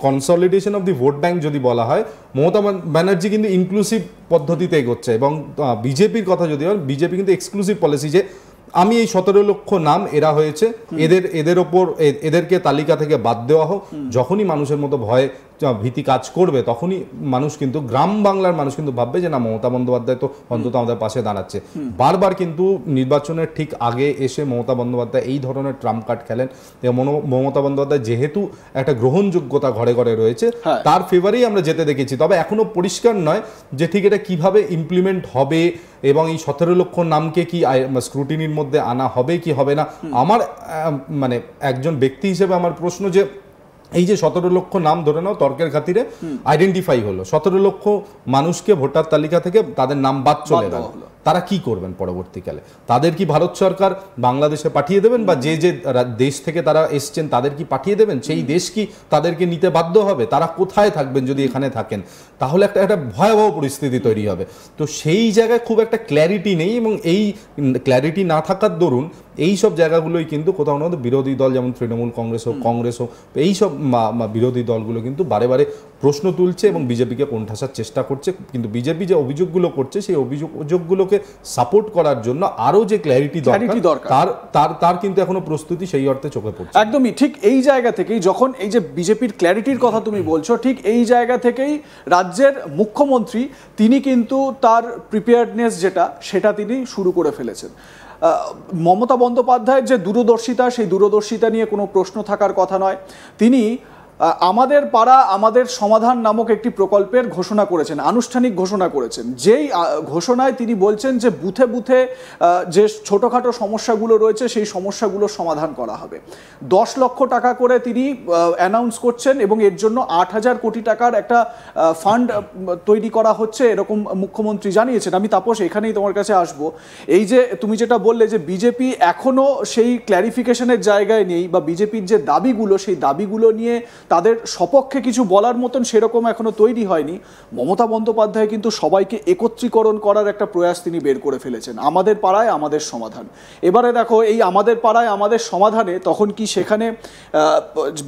Consolidation of the vote bank যদি বলা হয়, মমতা ব্যানার্জি কিন্তু ইনক্লুসিভ পদ্ধতিতে এগোচ্ছে, এবং বিজেপির কথা যদি হয়, বিজেপি কিন্তু এক্সক্লুসিভ পলিসি যে আমি এই 17 লক্ষ নাম এরা হয়েছে, এদের ওপর এদেরকে তালিকা থেকে বাদ দেওয়া হোক। যখনই মানুষের মতো ভয় ভীতি কাজ করবে, তখনই মানুষ কিন্তু, গ্রাম বাংলার মানুষ কিন্তু ভাববে যে না, মমতা বন্দ্যোপাধ্যায় তো অন্তত আমাদের পাশে দাঁড়াচ্ছে। বারবার কিন্তু নির্বাচনের ঠিক আগে এসে মমতা বন্দ্যোপাধ্যায় এই ধরনের ট্রাম্প কার্ড খেলেন। মমতা বন্দ্যোপাধ্যায় যেহেতু একটা গ্রহণযোগ্যতা ঘরে ঘরে রয়েছে, তার ফেভারেই আমরা যেতে দেখেছি। তবে এখনো পরিষ্কার নয় যে ঠিক এটা কিভাবে ইমপ্লিমেন্ট হবে, এবং এই 17 লক্ষ নামকে কি স্ক্রুটিনির মধ্যে আনা হবে কি হবে না। আমার মানে একজন ব্যক্তি হিসেবে আমার প্রশ্ন যে এই যে 17 লক্ষ নাম ধরে নাও তর্কের খাতিরে আইডেন্টিফাই হলো, 17 লক্ষ মানুষকে ভোটার তালিকা থেকে তাদের নাম বাদ চলে গেল, তারা কি করবেন পরবর্তীকালে? তাদের কি ভারত সরকার বাংলাদেশে পাঠিয়ে দেবেন, বা যে যে দেশ থেকে তারা এসছেন তাদের কি পাঠিয়ে দেবেন? সেই দেশ কি তাদেরকে নিতে বাধ্য হবে? তারা কোথায় থাকবেন যদি এখানে থাকেন? তাহলে একটা ভয়াবহ পরিস্থিতি তৈরি হবে। তো সেই জায়গায় খুব একটা ক্ল্যারিটি নেই, এবং এই ক্ল্যারিটি না থাকার দরুন এই সব জায়গাগুলোই কিন্তু কোথাও না কোথাও বিরোধী দল, যেমন তৃণমূল কংগ্রেস হোক, এইসব বিরোধী দলগুলো কিন্তু বারে বারে প্রশ্ন তুলছে এবং বিজেপিকে কোণঠাসার চেষ্টা করছে। কিন্তু বিজেপি যে অভিযোগগুলো করছে, সেই অভিযোগগুলোকে সাপোর্ট করার জন্য আরো যে ক্ল্যারিটি দরকার, তার কিন্তু এখনো প্রস্তুতি সেই অর্থে চোখে পড়ছে। একদমই ঠিক। এই জায়গা থেকেই যখন এই যে বিজেপির ক্ল্যারিটির কথা তুমি বলছো, ঠিক এই জায়গা থেকেই রাজ্যের মুখ্যমন্ত্রী তিনি কিন্তু তার প্রিপেয়ার্ডনেস সেটা তিনি শুরু করে ফেলেছেন। মমতা বন্দ্যোপাধ্যায়ের যে দূরদর্শিতা, সেই দূরদর্শিতা নিয়ে কোনো প্রশ্ন থাকার কথা নয়। তিনি আমাদের পাড়া আমাদের সমাধান নামক একটি প্রকল্পের ঘোষণা করেছেন, আনুষ্ঠানিক ঘোষণা করেছেন। যেই ঘোষণায় তিনি বলছেন যে বুথে বুথে যে ছোটোখাটো সমস্যাগুলো রয়েছে সেই সমস্যাগুলো সমাধান করা হবে। 10 লক্ষ টাকা করে তিনি অ্যানাউন্স করছেন, এবং এর জন্য 8,000 কোটি টাকার একটা ফান্ড তৈরি করা হচ্ছে, এরকম মুখ্যমন্ত্রী জানিয়েছেন। আমি তাপস এখানেই তোমার কাছে আসব। এই যে তুমি যেটা বললে যে বিজেপি এখনও সেই ক্ল্যারিফিকেশনের জায়গায় নেই, বা বিজেপির যে দাবিগুলো, সেই দাবিগুলো নিয়ে তাদের সপক্ষে কিছু বলার মতন সেরকম এখনো তৈরি হয়নি। মমতা বন্দ্যোপাধ্যায় কিন্তু সবাইকে একত্রীকরণ করার একটা প্রয়াস তিনি বের করে ফেলেছেন। আমাদের পাড়ায় আমাদের সমাধান। এবারে দেখো, এই আমাদের পাড়ায় আমাদের সমাধানে তখন কি সেখানে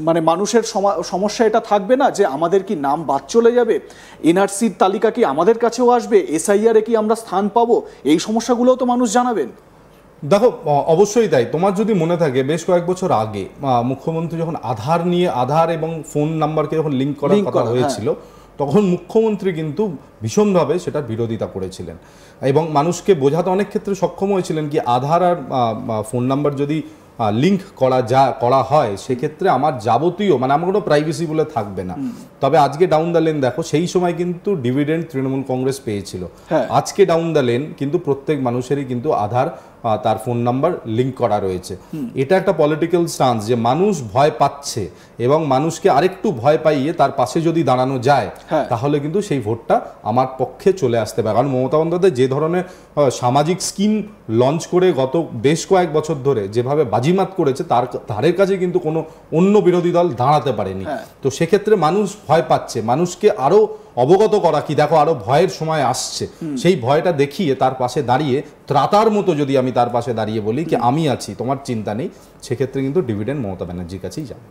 মানে মানুষের সমস্যা এটা থাকবে না যে আমাদের কি নাম বাদ চলে যাবে, এনআরসির তালিকা কি আমাদের কাছেও আসবে, এসআইআর এ কি আমরা স্থান পাবো? এই সমস্যাগুলোও তো মানুষ জানাবেন। দেখো, অবশ্যই তাই। তোমার যদি মনে থাকে, বেশ কয়েক বছর আগে মুখ্যমন্ত্রী যখন আধার এবং ফোন নাম্বারকে যখন লিঙ্ক করার কথা হয়েছিল, তখন মুখ্যমন্ত্রী কিন্তু ভীষণভাবে সেটার বিরোধিতা করেছিলেন, এবং মানুষকে বোঝাতে অনেক ক্ষেত্রে সক্ষম হয়েছিলেন কি আধার আর ফোন নাম্বার যদি লিঙ্ক করা হয়, সেক্ষেত্রে আমার যাবতীয় আমার কোনো প্রাইভেসি বলে থাকবে না। তবে আজকে ডাউন দ্য লেন দেখো, সেই সময় কিন্তু ডিভিডেন্ড তৃণমূল কংগ্রেস পেয়েছিল। আজকে ডাউন দ্য লেন কিন্তু প্রত্যেক মানুষেরই কিন্তু আধার, তার ফোন নাম্বার লিঙ্ক করা রয়েছে। এটা একটা পলিটিক্যাল স্টান্স যে মানুষ ভয় পাচ্ছে, এবং মানুষকে আরেকটু ভয় পাইয়ে তার পাশে যদি দাঁড়ানো যায়, তাহলে কিন্তু সেই ভোটটা আমার পক্ষে চলে আসতে পারে। কারণ মমতা বন্দ্যোপাধ্যায় যে ধরনের সামাজিক স্কিম লঞ্চ করে গত বেশ কয়েক বছর ধরে যেভাবে বাজিমাত করেছে, তার কাছে কিন্তু কোনো অন্য বিরোধী দল দাঁড়াতে পারেনি। তো সেক্ষেত্রে মানুষ ভয় পাচ্ছে। মানুষকে আরো অবগত করা কি, দেখো আরো ভয়ের সময় আসছে, সেই ভয়টা দেখিয়ে তার পাশে দাঁড়িয়ে ত্রাতার মতো যদি আমি তার পাশে দাঁড়িয়ে বলি কি আমি আছি, তোমার চিন্তা নেই, সেক্ষেত্রে কিন্তু ডিভিডেন্ড মমতা ব্যানার্জির কাছেই যাবে।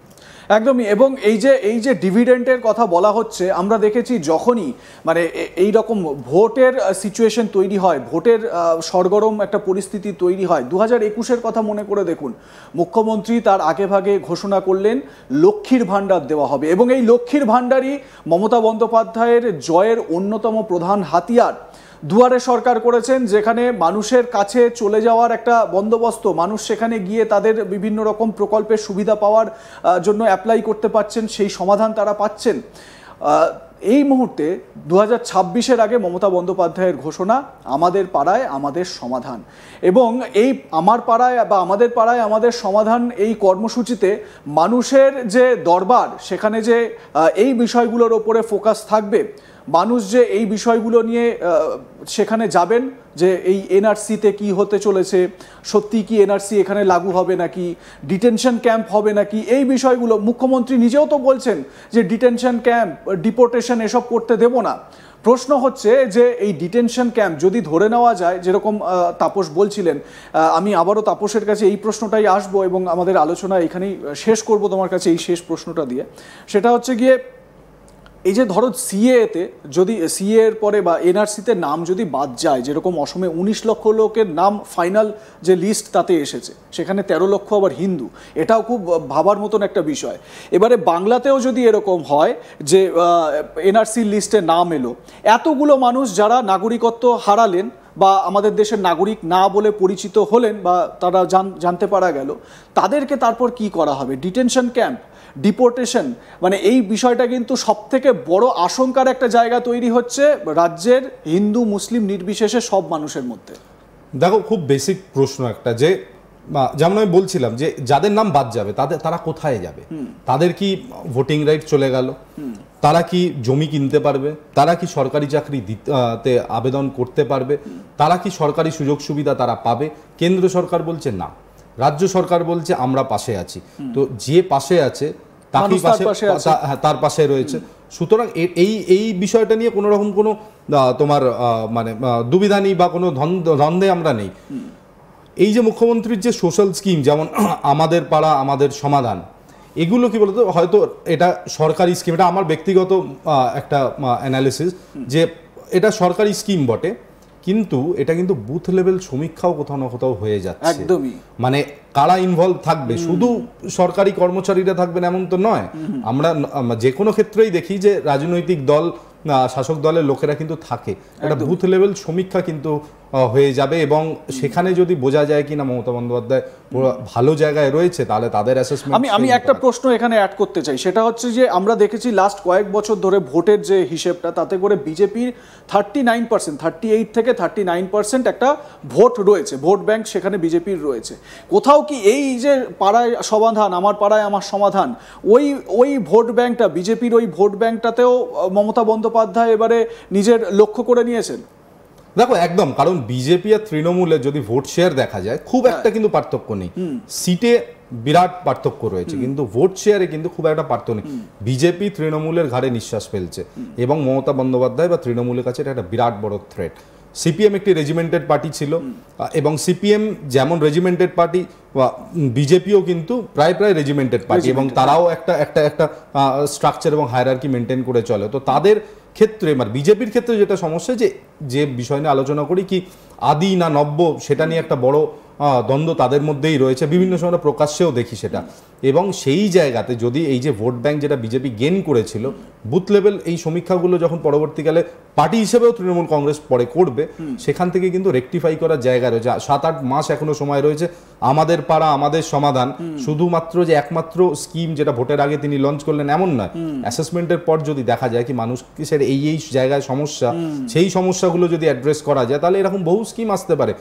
একদমই। এবং এই যে ডিভিডেন্টের কথা বলা হচ্ছে, আমরা দেখেছি যখনই মানে এই রকম ভোটের সিচুয়েশন তৈরি হয়, ভোটের সরগরম একটা পরিস্থিতি তৈরি হয়, 2021-এর কথা মনে করে দেখুন, মুখ্যমন্ত্রী তার আগেভাগে ঘোষণা করলেন লক্ষ্মীর ভাণ্ডার দেওয়া হবে, এবং এই লক্ষ্মীর ভাণ্ডারই মমতা বন্দ্যোপাধ্যায়ের জয়ের অন্যতম প্রধান হাতিয়ার। দুয়ারে সরকার করেছেন, যেখানে মানুষের কাছে চলে যাওয়ার একটা বন্দোবস্ত, মানুষ সেখানে গিয়ে তাদের বিভিন্ন রকম প্রকল্পের সুবিধা পাওয়ার জন্য অ্যাপ্লাই করতে পারছেন, সেই সমাধান তারা পাচ্ছেন। এই মুহূর্তে 2026-এর আগে মমতা বন্দ্যোপাধ্যায়ের ঘোষণা আমাদের পাড়ায় আমাদের সমাধান, এবং এই আমার পাড়ায় বা আমাদের পাড়ায় আমাদের সমাধান এই কর্মসূচিতে মানুষের যে দরবার, সেখানে যে এই বিষয়গুলোর ওপরে ফোকাস থাকবে, মানুষ যে এই বিষয়গুলো নিয়ে সেখানে যাবেন, যে এই এনআরসিতে কি হতে চলেছে, সত্যি কি এনআরসি এখানে লাগু হবে নাকি, ডিটেনশন ক্যাম্প হবে নাকি, এই বিষয়গুলো মুখ্যমন্ত্রী নিজেও তো বলছেন যে ডিটেনশন ক্যাম্প, ডিপোর্টেশন এসব করতে দেব না। প্রশ্ন হচ্ছে যে এই ডিটেনশন ক্যাম্প যদি ধরে নেওয়া যায়, যেরকম তাপস বলছিলেন, আমি আবারও তাপসের কাছে এই প্রশ্নটাই আসবো এবং আমাদের আলোচনা এখানেই শেষ করব তোমার কাছে এই শেষ প্রশ্নটা দিয়ে। সেটা হচ্ছে গিয়ে এই যে ধরো সিএতে যদি সিএ এর পরে বা এনআরসিতে নাম যদি বাদ যায়, যেরকম অসমে 19 লক্ষ লোকের নাম ফাইনাল যে লিস্ট তাতে এসেছে, সেখানে 13 লক্ষ আবার হিন্দু, এটাও খুব ভাবার মতন একটা বিষয়। এবারে বাংলাতেও যদি এরকম হয় যে এনআরসি লিস্টে নাম এলো, এতগুলো মানুষ যারা নাগরিকত্ব হারালেন বা আমাদের দেশের নাগরিক না বলে পরিচিত হলেন বা তারা জানতে পারা গেল, তাদেরকে তারপর কি করা হবে? ডিটেনশন ক্যাম্প, ডিপোর্টেশন, মানে এই বিষয়টা কিন্তু সবথেকে বড় আশঙ্কার একটা জায়গা তৈরি হচ্ছে রাজ্যের হিন্দু মুসলিম নির্বিশেষে সব মানুষের মধ্যে। দেখো, খুব বেসিক প্রশ্ন একটা, যে যেমন আমি বলছিলাম যে যাদের নাম বাদ যাবে তারা কোথায় যাবে? তাদের কি ভোটিং রাইট চলে গেল? তারা কি জমি কিনতে পারবে? তারা কি সরকারি চাকরি তে আবেদন করতে পারবে? তারা কি সরকারি সুযোগ সুবিধা তারা পাবে? কেন্দ্র সরকার বলছে না, রাজ্য সরকার বলছে আমরা পাশে আছি। তো যে পাশে আছে তাকেই তার পাশে রয়েছে। সুতরাং এই বিষয়টা নিয়ে কোনো রকম কোনো তোমার মানে দুবিধা নেই বা কোনো দ্বন্দ্বে আমরা নেই। এই যে মুখ্যমন্ত্রীর যে সোশ্যাল স্কিম, যেমন আমাদের পাড়া আমাদের সমাধান, এগুলো কি বলতো, হয়তো এটা সরকারি স্কিম, এটা আমার ব্যক্তিগত একটা অ্যানালিসিস যে এটা সরকারি স্কিম বটে, কিন্তু এটা কিন্তু বুথ লেভেল সমীক্ষাও কোথাও না কোথাও হয়ে যাচ্ছে। একদমই, মানে কারা ইনভলভ থাকবে, শুধু সরকারি কর্মচারীরা থাকবেন এমন তো নয়। আমরা যে কোনো ক্ষেত্রেই দেখি যে রাজনৈতিক দল, শাসক দলের লোকেরা কিন্তু থাকে। একটা বুথ লেভেল সমীক্ষা কিন্তু হয়ে যাবে, এবং সেখানে যদি বোঝা যায় কিনা মমতা বন্দ্যোপাধ্যায় ভালো জায়গায় রয়েছে, তাহলে তাদের অ্যাসেসমেন্ট। আমি একটা প্রশ্ন এখানে অ্যাড করতে চাই, সেটা হচ্ছে যে আমরা দেখেছি লাস্ট কয়েক বছর ধরে ভোটের যে হিসেবটা, তাতে করে বিজেপির 39%, 38 থেকে 39% একটা ভোট রয়েছে, ভোট ব্যাংক সেখানে বিজেপির রয়েছে। কোথাও কি এই যে পাড়ায় সমাধান, আমার পাড়ায় আমার সমাধান, ওই ভোট ব্যাংকটা, বিজেপির ওই ভোট ব্যাংকটাতেও মমতা বন্দ্যোপাধ্যায় এবারে নিজের লক্ষ্য করে নিয়েছেন? দেখো, একদম, কারণ বিজেপি আর তৃণমূলের যদি ভোট শেয়ার দেখা যায়, খুব একটা কিন্তু পার্থক্য নেই। সিটে বিরাট পার্থক্য রয়েছে, কিন্তু ভোট শেয়ারে কিন্তু খুব একটা পার্থক্য নেই। বিজেপি তৃণমূলের ঘাড়ে নিঃশ্বাস ফেলছে, এবং মমতা বন্দ্যোপাধ্যায় বা তৃণমূলের কাছে এটা একটা বিরাট বড় থ্রেট। সিপিএম একটি রেজিমেন্টেড পার্টি ছিল, এবং সিপিএম যেমন রেজিমেন্টেড পার্টি, বিজেপিও কিন্তু প্রায় রেজিমেন্টেড পার্টি, এবং তারাও একটা স্ট্রাকচার এবং হায়ারার্কি মেনটেন করে চলে। তো তাদের ক্ষেত্রে, মানে বিজেপির ক্ষেত্রে যেটা সমস্যা, যে বিষয় নিয়ে আলোচনা করি কি আদি না নব্য, সেটা নিয়ে একটা বড় দ্বন্দ্ব তাদের মধ্যেই রয়েছে, বিভিন্ন সময় প্রকাশ্যেও দেখি সেটা। এবং সেই জায়গাতে যদি এই যে ভোট ব্যাংক যেটা বিজেপি গেইন করেছিল, বুথ লেভেল এই সমীক্ষাগুলো যখন পরবর্তীকালে পার্টি হিসেবেও তৃণমূল কংগ্রেস পরে করবে, সেখান থেকে কিন্তু রেকটিফাই করার জায়গা রয়েছে। 7-8 মাস এখনো সময় রয়েছে। আমাদের পাড়া আমাদের সমাধান শুধুমাত্র যে একমাত্র স্কিম যেটা ভোটের আগে তিনি লঞ্চ করলেন এমন নয়। অ্যাসেসমেন্টের পর যদি দেখা যায় কি মানুষের এই জায়গায় সমস্যা, সেই সমস্যাগুলো যদি অ্যাড্রেস করা যায়, তাহলে এরকম বহু স্কিম আসতে পারে।